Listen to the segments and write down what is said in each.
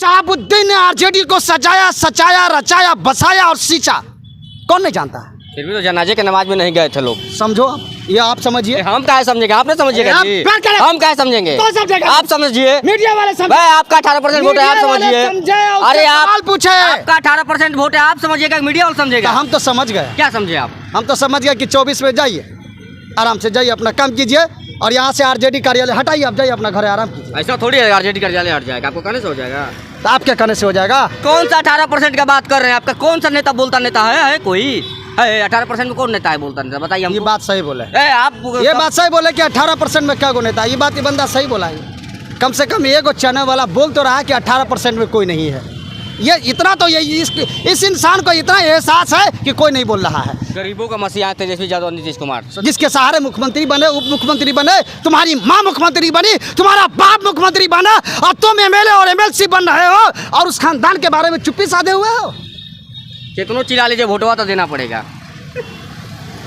शहाबुद्दीन ने आरजेडी को सजाया, सचाया, रचाया, बसाया और सींचा, कौन नहीं जानता है? फिर भी तो जनाजे के नमाज में नहीं गए थे लोग। समझो ये आप समझिए। हम क्या समझेंगे, आप नहीं समझिएगा जी। हम क्या समझेंगे, आप समझिए। मीडिया वाले भाई आपका 18% वोट है, आप समझिए। अरे आप पूछे, आपका 18% वोट है, आप समझिएगा, मीडिया वाला समझेगा। हम तो समझ गए। क्या समझे आप? हम तो समझ गए कि 24 में जाइए, आराम से जाइए, अपना काम कीजिए और यहाँ से आरजेडी कार्यालय हटाइए, आप जाइए अपना घर आराम कीजिए। ऐसा थोड़ी है आरजेडी कार्यालय हट जाएगा, आपको कहने से हो जाएगा? तो आप क्या कहने से हो जाएगा? कौन सा 18% का बात कर रहे हैं? आपका कौन सा नेता बोलता नेता है कोई है? 18% में कौन नेता है बोलता नेता, बताइए हमको। ये बात सही बोले आप ये बात सही बोले कि 18% में क्या को नेता, ये बात ये बंदा सही बोला है। कम से कम एक चैनल वाला बोल तो रहा है कि 18% में कोई नहीं है। ये इतना तो ये इस इंसान को इतना एहसास है कि कोई नहीं बोल रहा है। गरीबों का मसीहा तेजस्वी यादव, नीतीश कुमार, जिसके सहारे मुख्यमंत्री बने, उप मुख्यमंत्री बने, तुम्हारी माँ मुख्यमंत्री बनी, तुम्हारा बाप मुख्यमंत्री बना और तुम एमएलए और एमएलसी बन रहे हो और उस खानदान के बारे में चुप्पी साधे हुए हो। कितनों चिल्ला लीजिए, वोटवा तो देना पड़ेगा।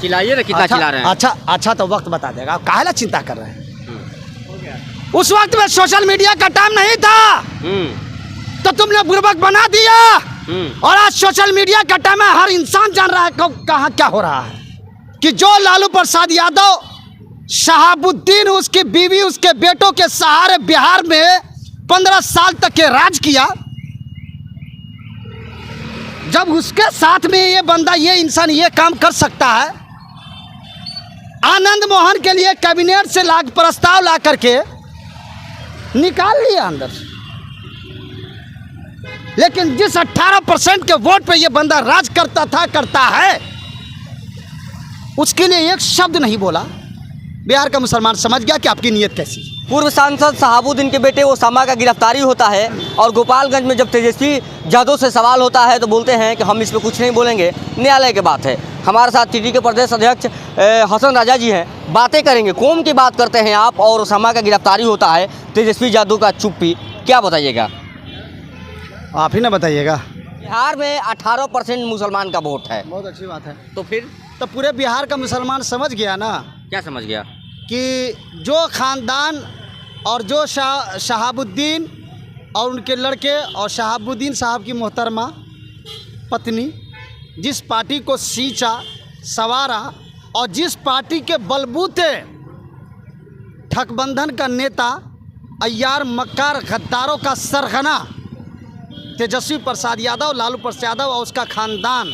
चिल्लाइए ना, कितना चिल्ला रहे हैं। अच्छा तो वक्त बता देगा, काहेला चिंता कर रहे हैं? उस वक्त में सोशल मीडिया का टाइम नहीं था तो तुमने बुर्बक बना दिया और आज सोशल मीडिया का टाइम है। हर इंसान जान रहा है कहाँ क्या हो रहा है कि जो लालू प्रसाद यादव, शहाबुद्दीन, उसकी बीवी, उसके बेटों के सहारे बिहार में 15 साल तक के राज किया। जब उसके साथ में ये बंदा, ये इंसान ये काम कर सकता है, आनंद मोहन के लिए कैबिनेट से प्रस्ताव ला करके निकाल लिया अंदर से, लेकिन जिस 18% के वोट पे ये बंदा राज करता है, उसके लिए एक शब्द नहीं बोला। बिहार का मुसलमान समझ गया कि आपकी नीयत कैसी। पूर्व सांसद शहाबुद्दीन के बेटे ओसामा का गिरफ्तारी होता है और गोपालगंज में जब तेजस्वी यादव से सवाल होता है तो बोलते हैं कि हम इस पर कुछ नहीं बोलेंगे, न्यायालय की बात है। हमारे साथ टीडी के प्रदेश अध्यक्ष हसन राजा जी हैं, बातें करेंगे। कौम की बात करते हैं आप और ओसामा का गिरफ्तारी होता है, तेजस्वी यादव का चुप्पी, क्या बताइएगा? आप ही ना बताइएगा। बिहार में 18% मुसलमान का वोट है। बहुत अच्छी बात है। तो फिर तो पूरे बिहार का मुसलमान समझ गया ना। क्या समझ गया? कि जो ख़ानदान और जो शहाबुद्दीन और उनके लड़के और शहाबुद्दीन साहब की मोहतरमा पत्नी जिस पार्टी को सींचा, सवारा और जिस पार्टी के बलबूते ठगबंधन का नेता, अय्यार, मक्कार, गद्दारों का सरगना तेजस्वी प्रसाद यादव, लालू प्रसाद यादव और उसका खानदान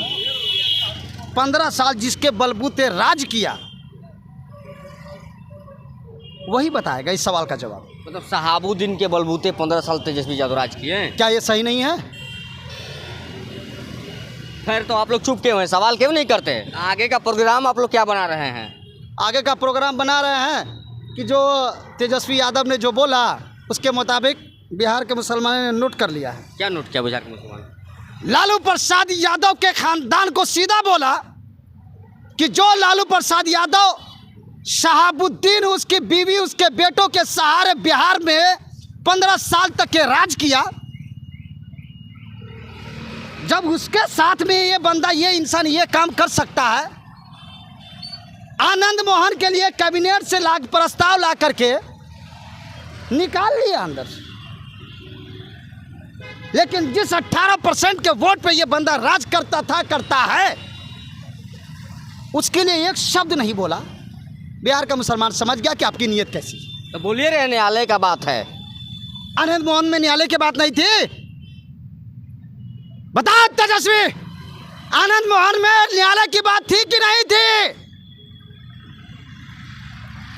15 साल जिसके बलबूते राज किया, वही बताएगा इस सवाल का जवाब। मतलब शहाबुद्दीन के बलबूते 15 साल तेजस्वी यादव राज किए हैं, क्या ये सही नहीं है? फिर तो आप लोग चुप क्यों हैं, सवाल क्यों नहीं करते? आगे का प्रोग्राम आप लोग क्या बना रहे हैं? आगे का प्रोग्राम बना रहे हैं कि जो तेजस्वी यादव ने जो बोला उसके मुताबिक बिहार के मुसलमानों ने नोट कर लिया है। क्या नोट किया बिहार के मुसलमान? लालू प्रसाद यादव के खानदान को सीधा बोला कि जो लालू प्रसाद यादव, शहाबुद्दीन, उसकी बीवी, उसके बेटों के सहारे बिहार में 15 साल तक के राज किया। जब उसके साथ में ये बंदा, ये इंसान ये काम कर सकता है, आनंद मोहन के लिए कैबिनेट से प्रस्ताव ला करके निकाल लिया अंदर से, लेकिन जिस 18% के वोट पे ये बंदा राज करता है, उसके लिए एक शब्द नहीं बोला। बिहार का मुसलमान समझ गया कि आपकी नीयत कैसी। तो बोलिए रे, न्यायालय का बात है। आनंद मोहन में न्यायालय की बात नहीं थी? बता तेजस्वी, आनंद मोहन में न्यायालय की बात थी कि नहीं थी?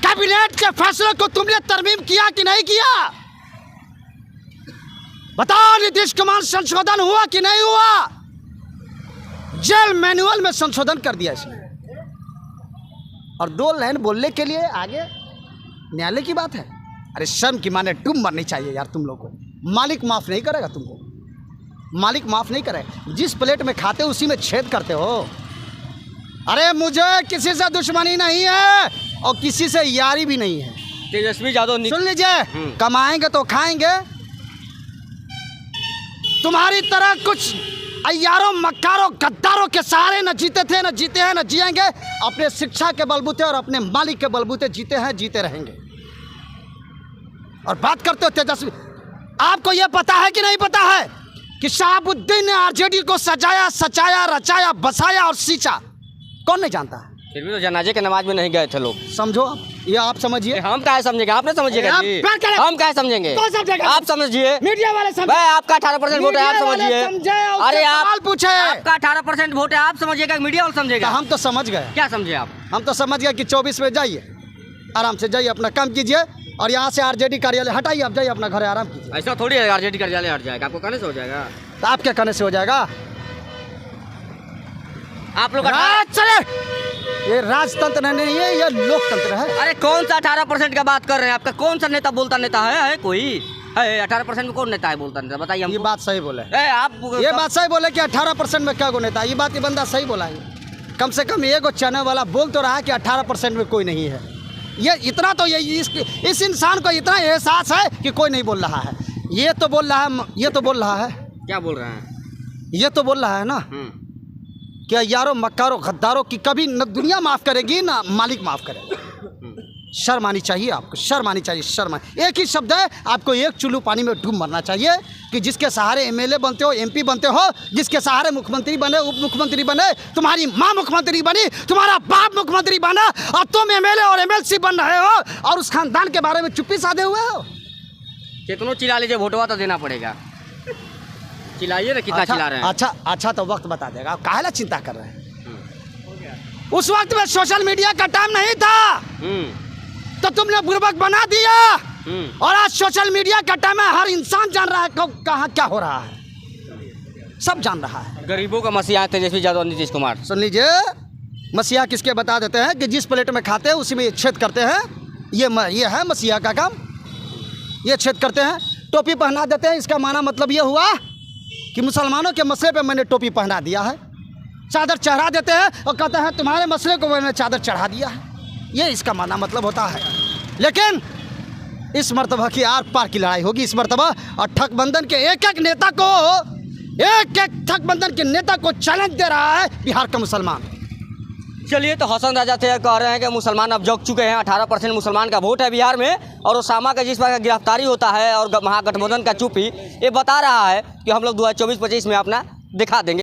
कैबिनेट के फैसले को तुमने तरमीम किया कि नहीं किया? बताओ, नीतीश कुमार संशोधन हुआ कि नहीं हुआ? जेल मैनुअल में संशोधन कर दिया इसने, और 2 लाइन बोलने के लिए आगे न्यायालय की बात है। अरे शर्म की माने डूब मरनी चाहिए यार तुम लोग को। मालिक माफ़ नहीं करेगा तुमको, मालिक माफ़ नहीं करेगा। जिस प्लेट में खाते हो उसी में छेद करते हो। अरे मुझे किसी से दुश्मनी नहीं है और किसी से यारी भी नहीं है। तेजस्वी यादव सुन लीजिए, कमाएंगे तो खाएंगे। तुम्हारी तरह कुछ अय्यारों, मक्कारों, गद्दारों के सहारे न जीते थे, न जीते हैं, न जिएंगे। अपने शिक्षा के बलबूते और अपने मालिक के बलबूते जीते हैं, जीते रहेंगे। और बात करते हो तेजस्वी, आपको यह पता है कि नहीं पता है कि शहाबुद्दीन ने आरजेडी को सजाया, सचाया, रचाया, बसाया और सींचा? कौन नहीं जानता है? फिर भी तो जनाजे के नमाज में नहीं गए थे लोग। समझो आप, ये आप समझिए। हम क्या समझेंगे, आपने समझिएगा जी। हम क्या समझेंगे, आप समझिए। मीडिया वाले भाई आपका 18% वोट है, आप समझिए। अरे आप पूछे, आपका 18% वोट है, आप समझिएगा, मीडिया वाला समझेगा? हम तो समझ गए। क्या समझे आप? हम तो समझ गए कि 24 में जाइए, आराम से जाइए, अपना काम कीजिए और यहाँ से आरजेडी कार्यालय हटाइए, आप जाइए अपना घर, आराम कीजिए। ऐसा थोड़ी है आरजेडी कार्यालय हट जाएगा, आपको कहने से हो जाएगा? तो आप क्या कहने से हो जाएगा? आप लोग चले, ये राजतंत्र नहीं है, ये लोकतंत्र है। अरे कौन सा 18% का बात कर रहे हैं? आपका कौन सा नेता बोलता नेता है कोई है? 18% में कौन नेता है बोलता नेता, बताइए हमको। ये बात सही बोले, आप ये बात सही बोले कि 18% में क्या को नेता, ये बात ये बंदा सही बोला है। कम से कम एक चैनल वाला बोल तो रहा है कि 18% में कोई नहीं है। ये इतना तो ये इस इंसान को इतना एहसास है कि कोई नहीं बोल रहा है। ये तो बोल रहा है, ये तो बोल रहा है। क्या बोल रहे हैं? ये तो बोल रहा है ना क्या यारों, मक्कारों, गद्दारों की कभी न दुनिया माफ़ करेगी ना मालिक माफ़ करेगा। शर्म आनी चाहिए आपको, शर्म आनी चाहिए, शर्म। एक ही शब्द है, आपको एक चुल्लू पानी में डूब मरना चाहिए कि जिसके सहारे एमएलए बनते हो, एमपी बनते हो, जिसके सहारे मुख्यमंत्री बने, उप मुख्यमंत्री बने, तुम्हारी माँ मुख्यमंत्री बनी, तुम्हारा बाप मुख्यमंत्री बना और तुम एमएलए और एमएलसी बन रहे हो और उस खानदान के बारे में चुप्पी साधे हुए हो। कितनों चिल्ला लीजिए, वोटवा तो देना पड़ेगा। चिल्लाइए ना, कितना चिल्ला रहे हैं? अच्छा तो वक्त बता देगा, काहेला चिंता कर रहे हैं? उस वक्त में सोशल मीडिया का टाइम नहीं था तो तुमने बुर्बक बना दिया और आज सोशल मीडिया का टाइम है। हर इंसान जान रहा है कहाँ क्या हो रहा है, सब जान रहा है। गरीबों का मसीहा तेजस्वी यादव, नीतीश कुमार। सुन लीजिए, मसीहा किसके बता देते हैं कि जिस प्लेट में खाते हैं उसी में छेद करते हैं। ये है मसीहा का काम, ये छेद करते हैं। टोपी पहना देते हैं, इसका माना मतलब ये हुआ कि मुसलमानों के मसले पे मैंने टोपी पहना दिया है। चादर चढ़ा देते हैं और कहते हैं तुम्हारे मसले को मैंने चादर चढ़ा दिया है, ये इसका माना मतलब होता है। लेकिन इस मर्तबा की आर पार की लड़ाई होगी इस मर्तबा, और ठगबंधन के एक एक नेता को, एक एक ठगबंधन के नेता को चैलेंज दे रहा है बिहार का मुसलमान। चलिए, तो हसन राजा थे कह रहे हैं कि मुसलमान अब जग चुके हैं। 18% मुसलमान का वोट है बिहार में और ओसामा का जिस पर गिरफ्तारी होता है और महागठबंधन का चुप्पी, ये बता रहा है कि हम लोग 2024-25 में अपना दिखा देंगे।